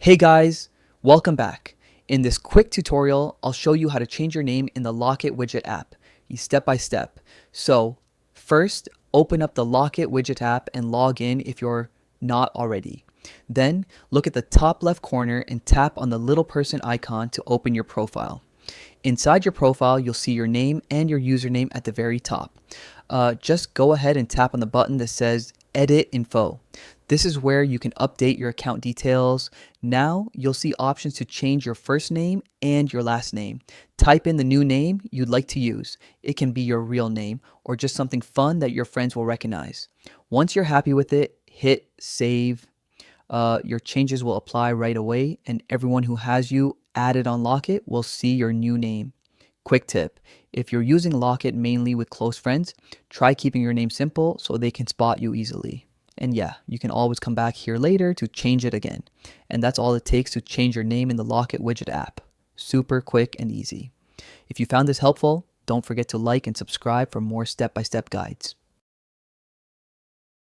Hey guys, welcome back. In this quick tutorial, I'll show you how to change your name in the Locket Widget app, step by step. So first, open up the Locket Widget app and log in if you're not already. Then look at the top left corner and tap on the little person icon to open your profile. Inside your profile, you'll see your name and your username at the very top. Just go ahead and tap on the button that says Edit Info. This is where you can update your account details. Now you'll see options to change your first name and your last name. Type in the new name you'd like to use. It can be your real name or just something fun that your friends will recognize. Once you're happy with it, hit save. Your changes will apply right away, and everyone who has you added on Locket will see your new name. Quick tip, if you're using Locket mainly with close friends, try keeping your name simple so they can spot you easily. And yeah, you can always come back here later to change it again. And that's all it takes to change your name in the Locket Widget app. Super quick and easy. If you found this helpful, don't forget to like and subscribe for more step-by-step guides.